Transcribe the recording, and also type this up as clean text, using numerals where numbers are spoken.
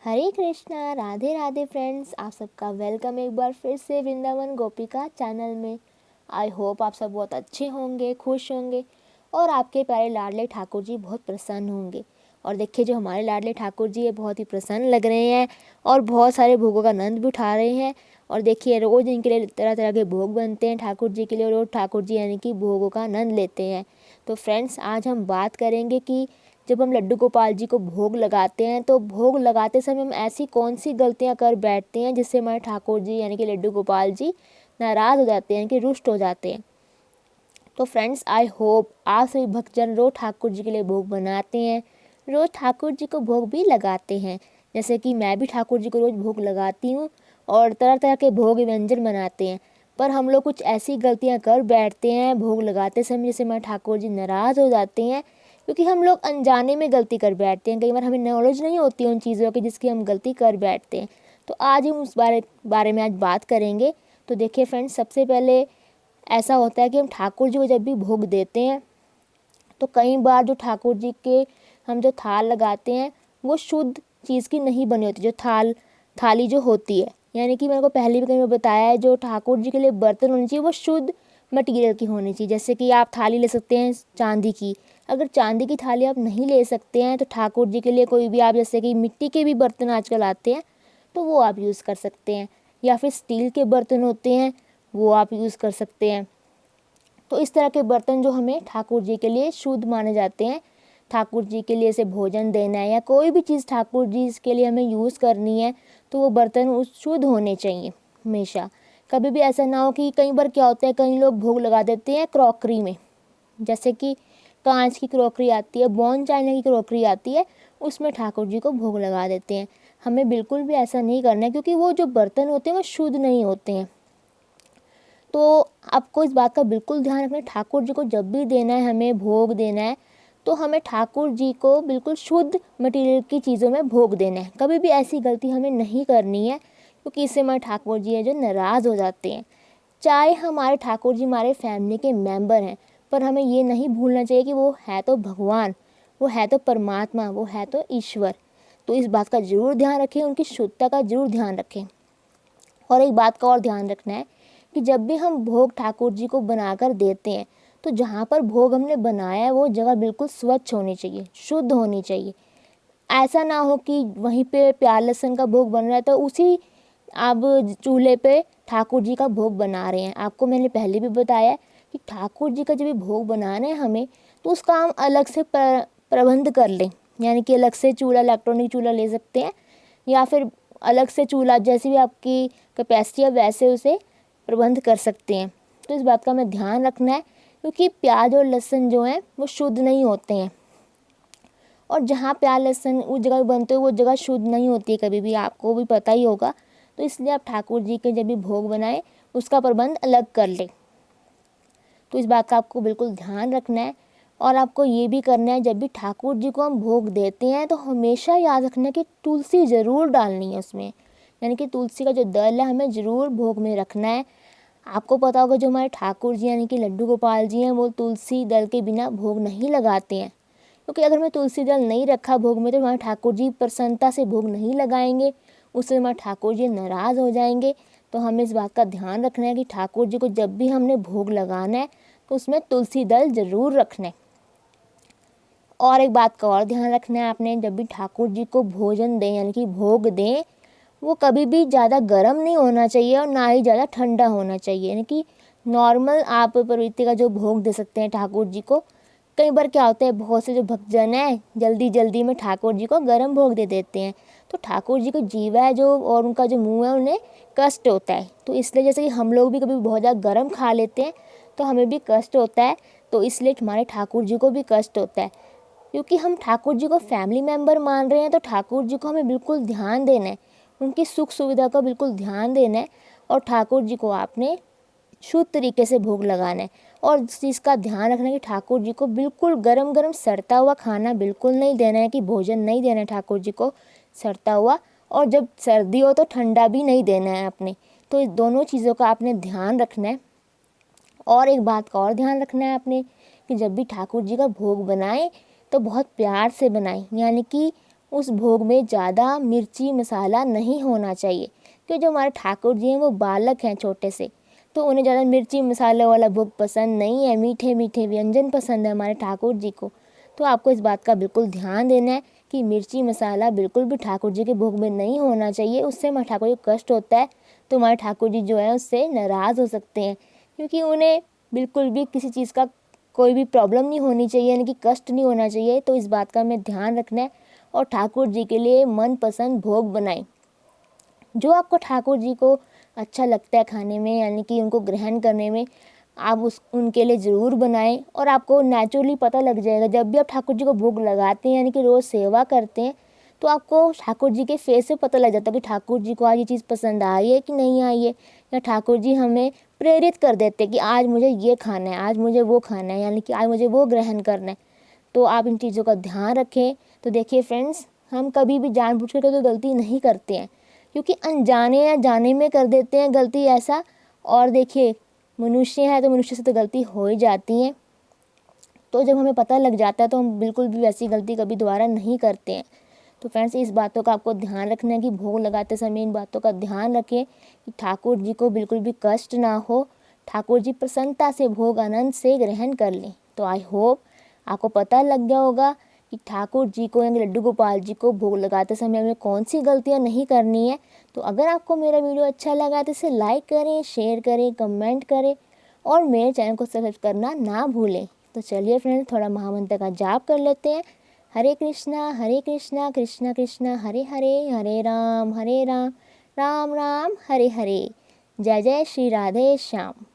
हरे Krishna, Radhe Radhe friends. आप सबका welcome एक बार फिर से वृंदावन गोपिका चैनल में। आई होप आप सब बहुत अच्छे होंगे, खुश होंगे और आपके प्यारे लाडले ठाकुर जी बहुत प्रसन्न होंगे। और देखिए, जो हमारे लाडले ठाकुर जी है बहुत ही प्रसन्न लग रहे हैं और बहुत सारे भोगों का आनंद भी उठा रहे हैं। और देखिए, रोज़ इनके लिए तरह तरह के भोग बनते हैं ठाकुर जी के लिए, रोज़ ठाकुर जी यानी कि भोगों का आनंद लेते हैं। तो फ्रेंड्स, आज हम बात करेंगे कि जब हम लड्डू गोपाल जी को भोग लगाते हैं तो भोग लगाते समय हम ऐसी कौन सी गलतियां कर बैठते हैं जिससे हमारे ठाकुर जी यानी कि लड्डू गोपाल जी नाराज़ हो जाते हैं, कि रुष्ट हो जाते हैं। तो फ्रेंड्स, आई होप आप सभी भक्तजन रोज ठाकुर जी के लिए भोग बनाते हैं, रोज ठाकुर जी को भोग भी लगाते हैं। जैसे कि मैं भी ठाकुर जी को रोज़ भोग लगाती हूँ और तरह तरह के भोग व्यंजन बनाते हैं। पर हम लोग कुछ ऐसी गलतियाँ कर बैठते हैं भोग लगाते समय जिससे हमारे ठाकुर जी नाराज़ हो जाते हैं, क्योंकि हम लोग अनजाने में गलती कर बैठते हैं। कई बार हमें नॉलेज नहीं होती उन चीज़ों की जिसकी हम गलती कर बैठते हैं। तो आज हम उस बारे में आज बात करेंगे। तो देखिए फ्रेंड्स, सबसे पहले ऐसा होता है कि हम ठाकुर जी को जब भी भोग देते हैं तो कई बार जो ठाकुर जी के हम जो थाल लगाते हैं वो शुद्ध चीज़ की नहीं बनी होती। जो थाली जो होती है, यानी कि मेरे को पहले भी कहीं में बताया है, जो ठाकुर जी के लिए बर्तन होने चाहिए वो शुद्ध मटेरियल की होनी चाहिए। जैसे कि आप थाली ले सकते हैं चांदी की। अगर चांदी की थाली आप नहीं ले सकते हैं तो ठाकुर जी के लिए कोई भी आप, जैसे कि मिट्टी के भी बर्तन आजकल आते हैं तो वो आप यूज़ कर सकते हैं, या फिर स्टील के बर्तन होते हैं वो आप यूज़ कर सकते हैं। तो इस तरह के बर्तन जो हमें ठाकुर जी के लिए शुद्ध माने जाते हैं, ठाकुर जी के लिए से भोजन देना है या कोई भी चीज़ ठाकुर जी के लिए हमें यूज़ करनी है, तो वो बर्तन उस शुद्ध होने चाहिए हमेशा। कभी भी ऐसा ना हो कि कई बार क्या होता है, कई लोग भोग लगा देते हैं क्रॉकरी में। जैसे कि कांच की क्रॉकरी आती है, बॉन चाइना की क्रॉकरी आती है, उसमें ठाकुर जी को भोग लगा देते हैं। हमें बिल्कुल भी ऐसा नहीं करना है, क्योंकि वो जो बर्तन होते हैं वो शुद्ध नहीं होते हैं। तो आपको इस बात का बिल्कुल ध्यान रखना है, ठाकुर जी को जब भी देना है, हमें भोग देना है, तो हमें ठाकुर जी को बिल्कुल शुद्ध मटेरियल की चीज़ों में भोग देना है। कभी भी ऐसी गलती हमें नहीं करनी है, क्योंकि इससे हमारे ठाकुर जी है जो नाराज़ हो जाते हैं। चाहे हमारे ठाकुर जी हमारे फैमिली के मेंबर हैं, पर हमें ये नहीं भूलना चाहिए कि वो है तो भगवान, वो है तो परमात्मा, वो है तो ईश्वर। तो इस बात का ज़रूर ध्यान रखें, उनकी शुद्धता का ज़रूर ध्यान रखें। और एक बात का और ध्यान रखना है कि जब भी हम भोग ठाकुर जी को बनाकर देते हैं तो जहाँ पर भोग हमने बनाया है वो जगह बिल्कुल स्वच्छ होनी चाहिए, शुद्ध होनी चाहिए। ऐसा ना हो कि वहीं पे प्याज लहसुन का भोग बन रहा है तो उसी आप चूल्हे पे ठाकुर जी का भोग बना रहे हैं। आपको मैंने पहले भी बताया कि ठाकुर जी का जब भी भोग बनाना है हमें, तो उसका हम अलग से प्रबंध कर लें। यानी कि अलग से चूल्हा, इलेक्ट्रॉनिक चूल्हा ले सकते हैं, या फिर अलग से चूल्हा, जैसी भी आपकी कैपेसिटी है वैसे उसे प्रबंध कर सकते हैं। तो इस बात का हमें ध्यान रखना है, क्योंकि प्याज और लहसुन जो हैं वो शुद्ध नहीं होते हैं। और जहाँ प्याज लहसुन उस जगह बनते हो वो जगह शुद्ध नहीं होती है, कभी भी आपको भी पता ही होगा। तो इसलिए आप ठाकुर जी के जब भी भोग बनाएं उसका प्रबंध अलग कर लें। तो इस बात का आपको बिल्कुल ध्यान रखना है। और आपको ये भी करना है, जब भी ठाकुर जी को हम भोग देते हैं तो हमेशा याद रखना है कि तुलसी ज़रूर डालनी है उसमें। यानी कि तुलसी का जो दल है हमें ज़रूर भोग में रखना है। आपको पता होगा जो हमारे ठाकुर जी यानी कि लड्डू गोपाल जी हैं वो तुलसी दल के बिना भोग नहीं लगाते हैं, क्योंकि अगर मैं तुलसी दल नहीं रखा भोग में तो हमारे ठाकुर जी प्रसन्नता से भोग नहीं लगाएंगे, उससे हमारे ठाकुर जी नाराज़ हो जाएंगे। तो हमें इस बात का ध्यान रखना है कि ठाकुर जी को जब भी हमने भोग लगाना है तो उसमें तुलसी दल ज़रूर रखना है। और एक बात का और ध्यान रखना है आपने, जब भी ठाकुर जी को भोजन दें यानी कि भोग दें, वो कभी भी ज़्यादा गर्म नहीं होना चाहिए और ना ही ज़्यादा ठंडा होना चाहिए। यानी कि नॉर्मल आप प्रवृत्ति का जो भोग दे सकते हैं ठाकुर जी को। कई बार क्या होता है, बहुत से जो भक्तजन हैं जल्दी जल्दी में ठाकुर जी को गर्म भोग दे देते हैं, तो ठाकुर जी को जीवा है जो और उनका जो मुँह है उन्हें कष्ट होता है। तो इसलिए जैसे कि हम लोग भी कभी बहुत ज़्यादा गर्म खा लेते हैं तो हमें भी कष्ट होता है, तो इसलिए हमारे ठाकुर जी को भी कष्ट होता है। क्योंकि हम ठाकुर जी को फैमिली मेम्बर मान रहे हैं तो ठाकुर जी को हमें बिल्कुल ध्यान देना है, उनकी सुख सुविधा का बिल्कुल ध्यान देना है। और ठाकुर जी को आपने शुद्ध तरीके से भोग लगाना है। और इस चीज़ का ध्यान रखना है कि ठाकुर जी को बिल्कुल गरम गरम सड़ता हुआ खाना बिल्कुल नहीं देना है, कि भोजन नहीं देना है ठाकुर जी को सड़ता हुआ, और जब सर्दी हो तो ठंडा भी नहीं देना है आपने। तो इस दोनों चीज़ों का आपने ध्यान रखना है। और एक बात का और ध्यान रखना है आपने कि जब भी ठाकुर जी का भोग बनाएं तो बहुत प्यार से बनाएं, यानी कि उस भोग में ज़्यादा मिर्ची मसाला नहीं होना चाहिए, क्योंकि जो हमारे ठाकुर जी हैं वो बालक हैं छोटे से, तो उन्हें ज़्यादा मिर्ची मसाले वाला भोग पसंद नहीं है। मीठे मीठे व्यंजन पसंद है हमारे ठाकुर जी को। तो आपको इस बात का बिल्कुल ध्यान देना है कि मिर्ची मसाला बिल्कुल भी ठाकुर जी के भोग में नहीं होना चाहिए। उससे हमारे ठाकुर जी को कष्ट होता है, तो हमारे ठाकुर जी जो है उससे नाराज़ हो सकते हैं, क्योंकि उन्हें बिल्कुल भी किसी चीज़ का कोई भी प्रॉब्लम नहीं होनी चाहिए, यानी कि कष्ट नहीं होना चाहिए। तो इस बात का हमें ध्यान रखना है और ठाकुर जी के लिए मनपसंद भोग बनाएं। जो आपको ठाकुर जी को अच्छा लगता है खाने में, यानी कि उनको ग्रहण करने में, आप उनके लिए ज़रूर बनाएं। और आपको नेचुरली पता लग जाएगा, जब भी आप ठाकुर जी को भोग लगाते हैं, यानी कि रोज़ सेवा करते हैं, तो आपको ठाकुर जी के फेस से पता लग जाता है कि ठाकुर जी को आज ये चीज़ पसंद आई है कि नहीं आई है, या ठाकुर जी हमें प्रेरित कर देते हैं कि आज मुझे ये खाना है, आज मुझे वो खाना है, यानी कि आज मुझे वो ग्रहण करना है। तो आप इन चीज़ों का ध्यान रखें। तो देखिए फ्रेंड्स, हम कभी भी जानबूझकर तो गलती नहीं करते हैं, क्योंकि अनजाने या जाने में कर देते हैं गलती ऐसा। और देखिए, मनुष्य है तो मनुष्य से तो गलती हो ही जाती है। तो जब हमें पता लग जाता है तो हम बिल्कुल भी वैसी गलती कभी दोबारा नहीं करते हैं। तो फ्रेंड्स, इस बातों का आपको ध्यान रखना है कि भोग लगाते समय इन बातों का ध्यान रखें कि ठाकुर जी को बिल्कुल भी कष्ट ना हो, ठाकुर जी प्रसन्नता से भोग आनंद से ग्रहण कर लें। तो आई होप आपको पता लग गया होगा कि ठाकुर जी को, यानी लड्डू गोपाल जी को भोग लगाते समय हमें कौन सी गलतियाँ नहीं करनी है। तो अगर आपको मेरा वीडियो अच्छा लगा तो इसे लाइक करें, शेयर करें, कमेंट करें और मेरे चैनल को सब्सक्राइब करना ना भूलें। तो चलिए फ्रेंड्स, थोड़ा महामंत्र का जाप कर लेते हैं। हरे कृष्णा कृष्णा कृष्णा हरे हरे, हरे राम राम राम हरे हरे। जय जय श्री राधे श्याम।